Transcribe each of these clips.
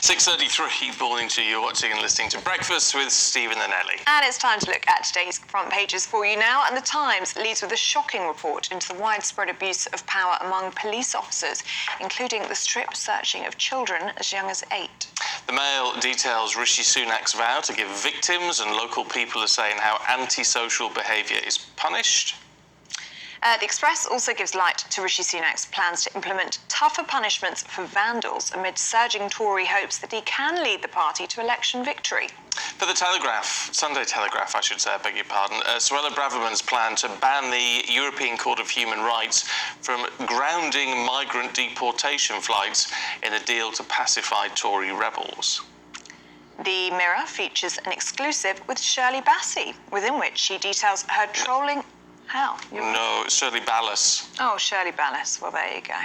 6:33, morning to you, watching and listening to Breakfast with Stephen and Ellie. And it's time to look at today's front pages for you now. And the Times leads with a shocking report into the widespread abuse of power among police officers, including the strip searching of children as young as 8. The Mail details Rishi Sunak's vow to give victims, and local people are saying how antisocial behaviour is punished. The Express also gives light to Rishi Sunak's plans to implement tougher punishments for vandals amid surging Tory hopes that he can lead the party to election victory. For the Telegraph, Sunday Telegraph, I should say, I beg your pardon, Suella Braverman's plan to ban the European Court of Human Rights from grounding migrant deportation flights in a deal to pacify Tory rebels. The Mirror features an exclusive with Shirley Bassey, within which she details her trolling... Hell. No, it's Shirley Ballas. Oh, Shirley Ballas. Well, there you go.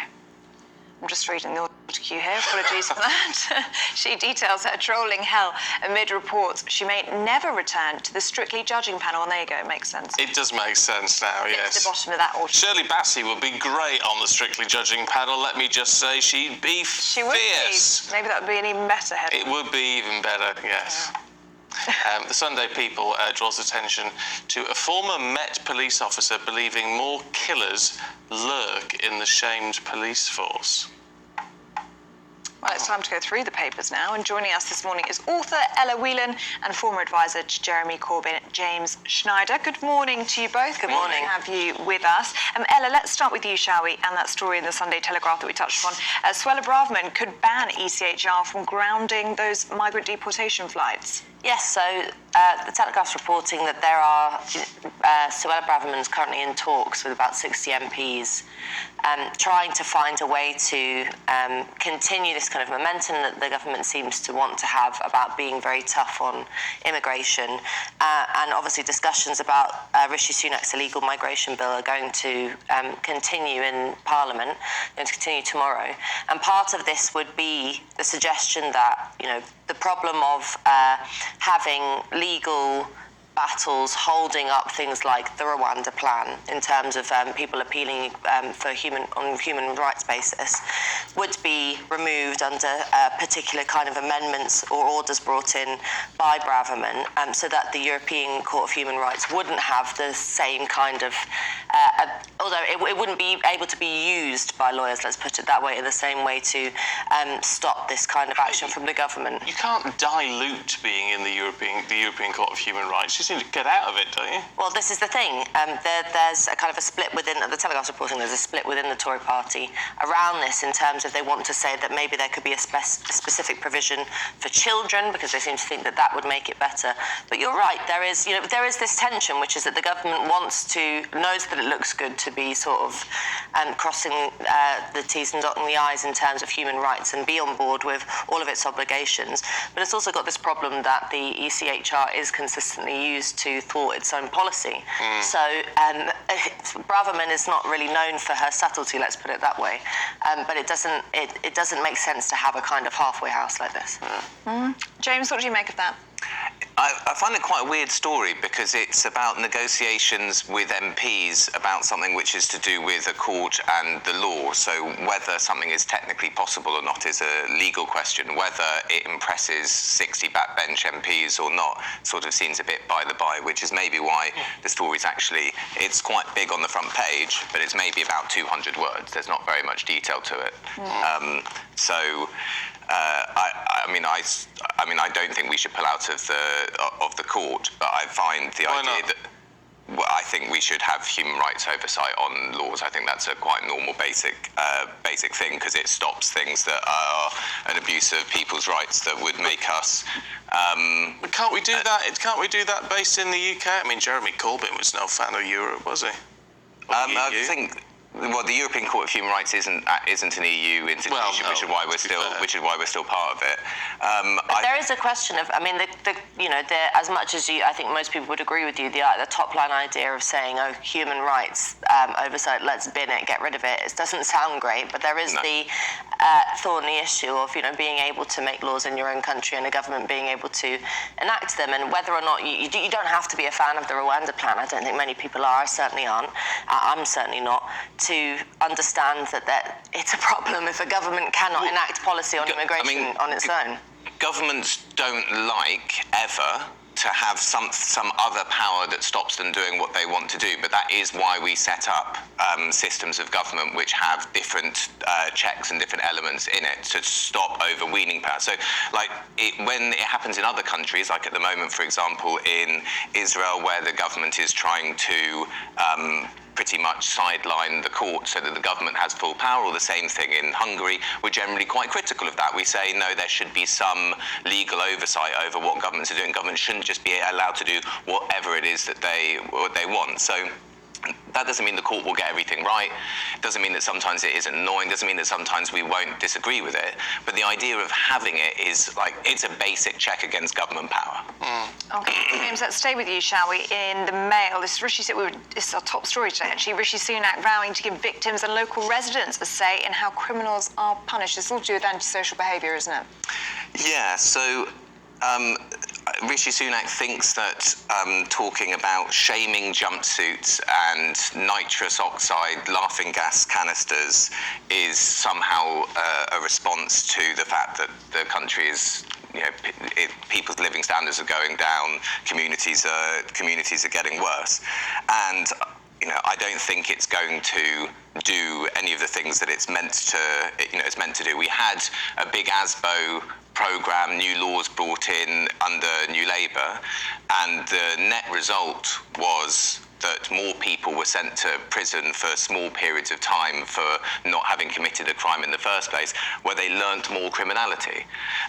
I'm just reading the autocue here. Apologies for that. She details her trolling hell amid reports she may never return to the Strictly judging panel. And there you go. It makes sense. It does make sense now, yes. Get to the bottom of that autocue. Shirley Bassey would be great on the Strictly judging panel. Let me just say, she'd be she would fierce. Be. Maybe that would be an even better head. It would be even better, yes. Yeah. The Sunday People draws attention to a former Met police officer believing more killers lurk in the shamed police force. Well, it's time to go through the papers now, and joining us this morning is author Ella Whelan and former advisor to Jeremy Corbyn, James Schneider. Good morning to you both. Good morning. To have you with us. Ella, let's start with you, shall we? And that story in the Sunday Telegraph that we touched on. Suella Braverman could ban ECHR from grounding those migrant deportation flights. Yes, so the Telegraph's reporting that there are Suella Braverman's currently in talks with about 60 MPs trying to find a way to continue this kind of momentum that the government seems to want to have about being very tough on immigration. And obviously discussions about Rishi Sunak's illegal migration bill are going to continue in Parliament, going to continue tomorrow. And part of this would be the suggestion that, you know, the problem of having legal battles holding up things like the Rwanda plan in terms of people appealing for on human rights basis would be removed under particular kind of amendments or orders brought in by Braverman, so that the European Court of Human Rights wouldn't have the same kind of, although it wouldn't be able to be used by lawyers, let's put it that way, in the same way to stop this kind of action from the government. You can't dilute being in the European Court of Human Rights. You seem to get out of it, don't you? Well, this is the thing. There's a kind of a split within the Telegraph's reporting. There's a split within the Tory party around this, in terms of they want to say that maybe there could be a specific provision for children, because they seem to think that that would make it better. But you're right. There is this tension, which is that the government knows that it looks good to be sort of crossing the T's and dotting the I's in terms of human rights and be on board with all of its obligations. But it's also got this problem that the ECHR is consistently used to thwart its own policy. So Braverman is not really known for her subtlety, let's put it that way. But it doesn't make sense to have a kind of halfway house like this. James, what do you make of that? I find it quite a weird story, because it's about negotiations with MPs about something which is to do with a court and the law. So whether something is technically possible or not is a legal question. Whether it impresses 60 backbench MPs or not sort of seems a bit by the by, which is maybe why the story's actually, it's quite big on the front page, but it's maybe about 200 words. There's not very much detail to it. I don't think we should pull out of the court, but I find the idea that I think we should have human rights oversight on laws. I think that's a quite normal, basic thing, because it stops things that are an abuse of people's rights that would make us. But can't we do that? Can't we do that based in the UK? I mean, Jeremy Corbyn was no fan of Europe, was he? I think. Well, the European Court of Human Rights isn't an EU institution, which is why we're still part of it. But there is a question of, I mean, as much as I think most people would agree with you, the top line idea of saying, oh, human rights oversight, let's bin it, get rid of it. It doesn't sound great, but there is the thorny issue of being able to make laws in your own country and a government being able to enact them, and whether or not you don't have to be a fan of the Rwanda plan. I don't think many people are. I certainly aren't. I'm certainly not. To understand that it's a problem if a government cannot enact policy on immigration on its own. governments don't like ever to have some other power that stops them doing what they want to do. But that is why we set up systems of government which have different checks and different elements in it to stop overweening power. So when it happens in other countries, like at the moment, for example, in Israel, where the government is trying to pretty much sideline the court so that the government has full power, or the same thing in Hungary, we're generally quite critical of that. We say, no, there should be some legal oversight over what governments are doing. Governments shouldn't just be allowed to do whatever it is that they want. So that doesn't mean the court will get everything right. It doesn't mean that sometimes it isn't annoying. It doesn't mean that sometimes we won't disagree with it. But the idea of having it is it's a basic check against government power. Okay, James, let's stay with you, shall we? In the Mail, this is our top story today, actually. Rishi Sunak vowing to give victims and local residents a say in how criminals are punished. It's all to do with antisocial behaviour, isn't it? Yeah, so Rishi Sunak thinks that talking about shaming jumpsuits and nitrous oxide laughing gas canisters is somehow a response to the fact that the country is, people's living standards are going down, communities are getting worse, and I don't think it's going to do any of the things that it's meant to do. We had a big ASBO programme, new laws brought in under New Labour, and the net result was that more people were sent to prison for small periods of time for not having committed a crime in the first place, where they learnt more criminality.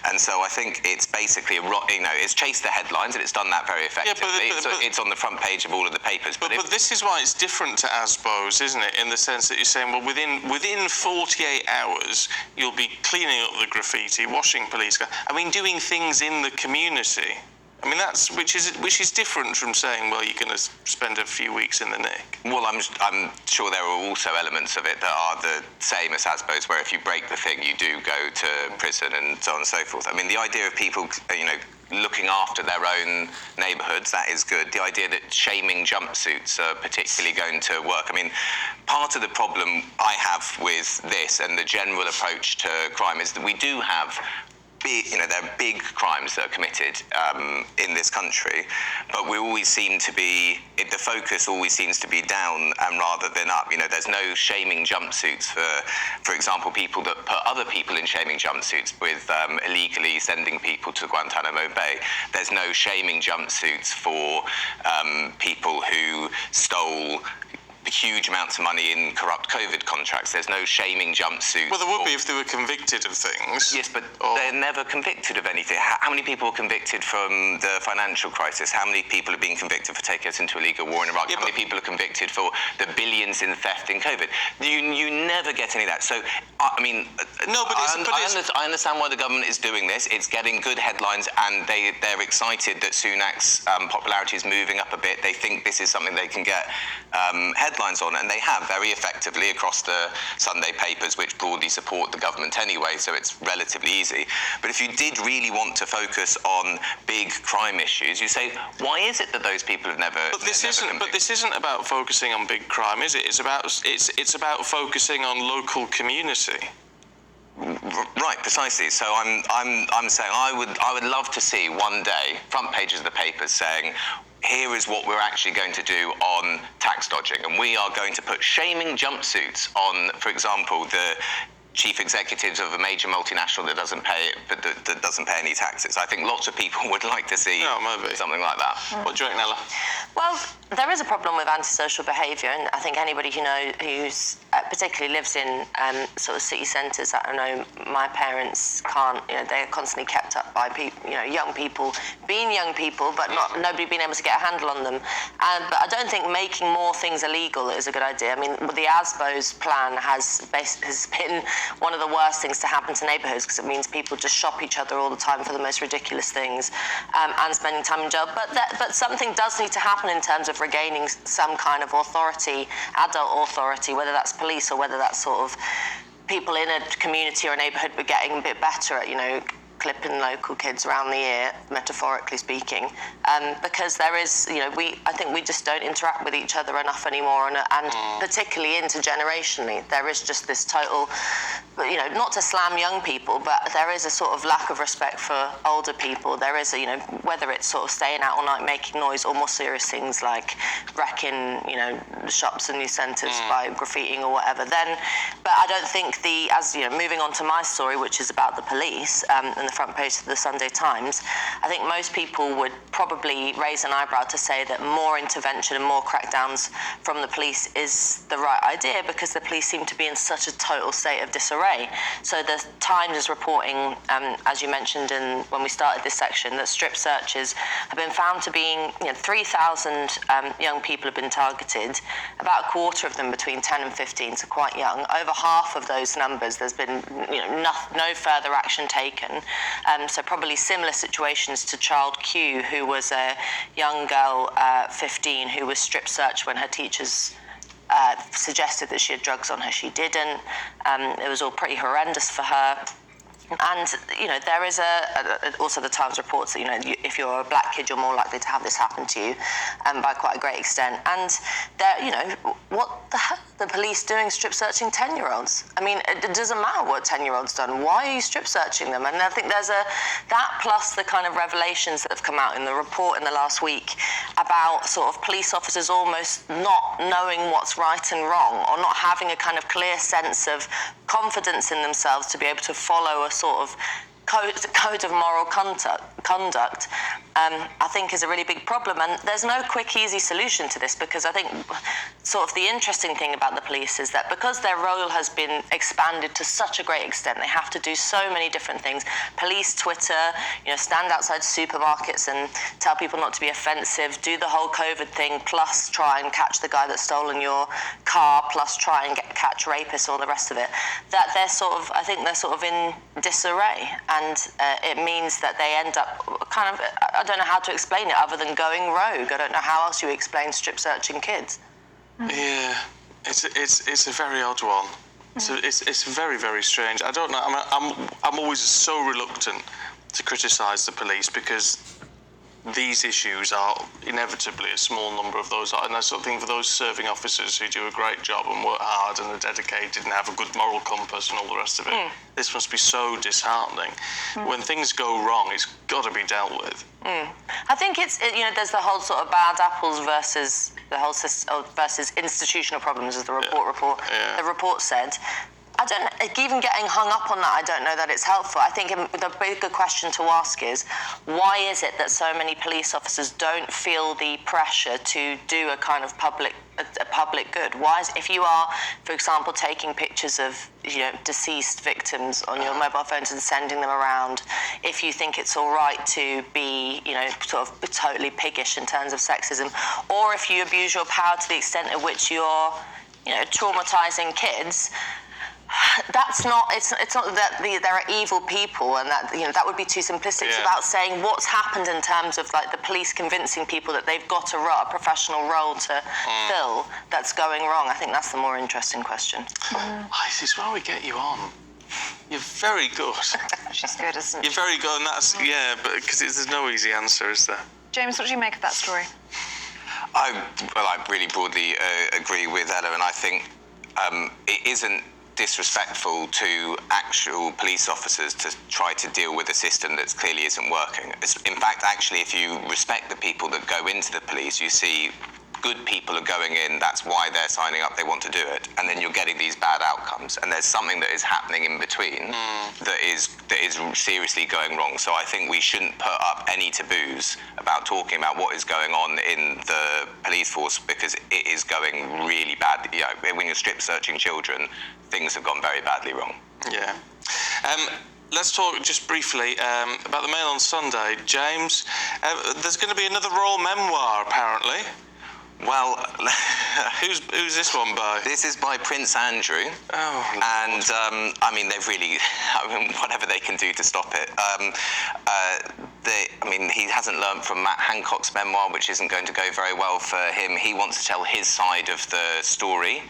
And so I think it's basically, it's chased the headlines, and it's done that very effectively. Yeah, but it's on the front page of all of the papers. But this is why it's different to ASBOs, isn't it? In the sense that you're saying, well, within 48 hours, you'll be cleaning up the graffiti, washing police cars, doing things in the community. That's which is different from saying, well, you're going to spend a few weeks in the nick. Well, I'm sure there are also elements of it that are the same as ASBOs, where if you break the thing, you do go to prison and so on and so forth. The idea of people, looking after their own neighbourhoods, that is good. The idea that shaming jumpsuits are particularly going to work. Part of the problem I have with this and the general approach to crime is that we do have there are big crimes that are committed in this country, but we always seem to be, the focus always seems to be down and rather than up. There's no shaming jumpsuits for example, people that put other people in shaming jumpsuits with illegally sending people to Guantanamo Bay. There's no shaming jumpsuits for people who stole huge amounts of money in corrupt COVID contracts. There's no shaming jumpsuits. Well, there would be if they were convicted of things. Yes, but they're never convicted of anything. How many people were convicted from the financial crisis? How many people have been convicted for taking us into a legal war in Iraq? How many people are convicted for the billions in theft in COVID? You never get any of that. So, I understand why the government is doing this. It's getting good headlines, and they're excited that Sunak's popularity is moving up a bit. They think this is something they can get headlines on, and they have very effectively across the Sunday papers, which broadly support the government anyway, so it's relatively easy. But if you did really want to focus on big crime issues, you say, why is it that those people have never? But this isn't about focusing on big crime, is it? It's about focusing on local community. Right, precisely. So I'm saying I would love to see one day front pages of the papers saying, here is what we're actually going to do on tax dodging, and we are going to put shaming jumpsuits on, for example, the chief executives of a major multinational that doesn't pay any taxes. I think lots of people would like to see something like that. What do you reckon, Ella? Well, there is a problem with antisocial behaviour, and I think anybody who's particularly lives in sort of city centres. I know my parents can't. They're constantly kept up by people, young people being young people, but nobody being able to get a handle on them. But I don't think making more things illegal is a good idea. The ASBO's plan has been one of the worst things to happen to neighbourhoods, because it means people just shop each other all the time for the most ridiculous things and spending time in jail. But something does need to happen in terms of regaining some kind of authority, adult authority, whether that's police or whether that's sort of people in a community or a neighbourhood, but getting a bit better at, clipping local kids around the ear, metaphorically speaking, because there is, I think we just don't interact with each other enough anymore, and particularly intergenerationally, there is just this total, not to slam young people, but there is a sort of lack of respect for older people. There is whether it's sort of staying out all night making noise, or more serious things like wrecking, shops and new centres by graffitiing or whatever. But I don't think moving on to my story, which is about the police, and the front page of the Sunday Times, I think most people would probably raise an eyebrow to say that more intervention and more crackdowns from the police is the right idea, because the police seem to be in such a total state of disarray. So the Times is reporting, as you mentioned when we started this section, that strip searches have been found to be 3,000 young people have been targeted, about a quarter of them between 10 and 15, so quite young. Over half of those numbers, there's been no further action taken. So probably similar situations to Child Q, who was a young girl, 15, who was strip searched when her teachers suggested that she had drugs on her. She didn't. It was all pretty horrendous for her. And, there is also the Times reports that, if you're a black kid, you're more likely to have this happen to you by quite a great extent. And, what the hell are the police doing strip searching 10-year-olds? I mean, it doesn't matter what a 10-year-old's done. Why are you strip searching them? And I think there's that plus the kind of revelations that have come out in the report in the last week about sort of police officers almost not knowing what's right and wrong, or not having a kind of clear sense of confidence in themselves to be able to follow a sort of code of moral conduct, I think is a really big problem. And there's no quick, easy solution to this, because I think sort of the interesting thing about the police is that because their role has been expanded to such a great extent, they have to do so many different things. Police Twitter, stand outside supermarkets and tell people not to be offensive, do the whole COVID thing, plus try and catch the guy that's stolen your car, plus try and catch rapists, all the rest of it. That I think they're sort of in disarray. And it means that they end up kind of, I don't know how to explain it other than going rogue. I don't know how else you explain strip searching kids. Yeah, it's a very odd one. So it's very, very strange. I don't know. I'm always so reluctant to criticise the police, because these issues are inevitably a small number of those, and I sort of think for those serving officers who do a great job and work hard and are dedicated and have a good moral compass and all the rest of it, this must be so disheartening. When things go wrong, it's got to be dealt with. I think it's there's the whole sort of bad apples versus the whole versus institutional problems, as the report the report said. I don't know, even getting hung up on that, I don't know that it's helpful. I think the bigger question to ask is, why is it that so many police officers don't feel the pressure to do a kind of public good? Why is, if you are, for example, taking pictures of deceased victims on your mobile phones and sending them around, if you think it's all right to be sort of totally piggish in terms of sexism, or if you abuse your power to the extent at which you're traumatizing kids, that's not. It's not that there are evil people, and that that would be too simplistic. It's about saying what's happened in terms of like the police convincing people that they've got a professional role to fill that's going wrong. I think that's the more interesting question. This is why we get you on. You're very good. She's good, isn't she? You're very good, and that's but because there's no easy answer, is there? James, what do you make of that story? I really broadly agree with Ella, and I think it isn't disrespectful to actual police officers to try to deal with a system that clearly isn't working. In fact, actually, if you respect the people that go into the police, you see good people are going in, that's why they're signing up, they want to do it, and then you're getting these bad outcomes, and there's something that is happening in between that is seriously going wrong. So I think we shouldn't put up any taboos about talking about what is going on in the police force, because it is going really bad. When you're strip searching children, things have gone very badly wrong. Yeah. Let's talk just briefly about the Mail on Sunday. James, there's going to be another royal memoir, apparently. Well, who's this one by? This is by Prince Andrew. Oh, and they've really, whatever they can do to stop it. he hasn't learned from Matt Hancock's memoir, which isn't going to go very well for him. He wants to tell his side of the story,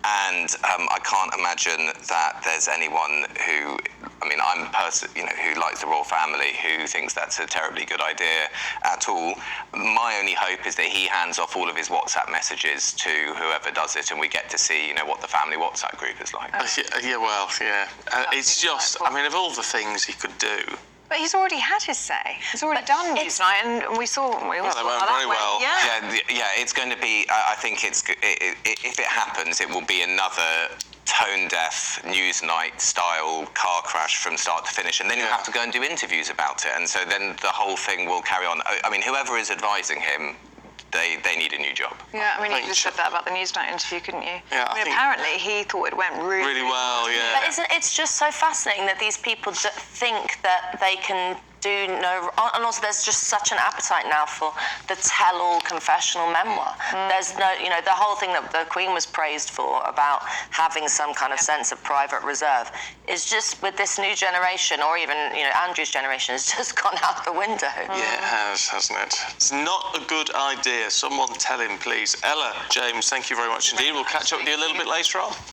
and I can't imagine that there's anyone who, who likes the royal family, who thinks that's a terribly good idea at all. My only hope is that he hands off all of his WhatsApp messages to whoever does it, and we get to see, what the family WhatsApp group is like. It's just, of all the things he could do. But he's already had his say. He's already done Newsnight, and we all saw they went how very that well. went. Yeah, it's going to be. I think if it happens, it will be another tone-deaf Newsnight style car crash from start to finish, and then you have to go and do interviews about it, and so then the whole thing will carry on. Whoever is advising him, they need a new job. Yeah, you just said that about the Newsnight interview, couldn't you? Yeah, apparently he thought it went really well. Yeah. But it's just so fascinating that these people think that they can do no, and also there's just such an appetite now for the tell-all confessional memoir. There's no, the whole thing that the Queen was praised for about having some kind of sense of private reserve is just with this new generation, or even Andrew's generation, has just gone out the window. Yeah, it has, hasn't it? It's not a good idea. Someone tell him, please. Ella, James, thank you very much indeed. We'll catch up with you a little bit later on.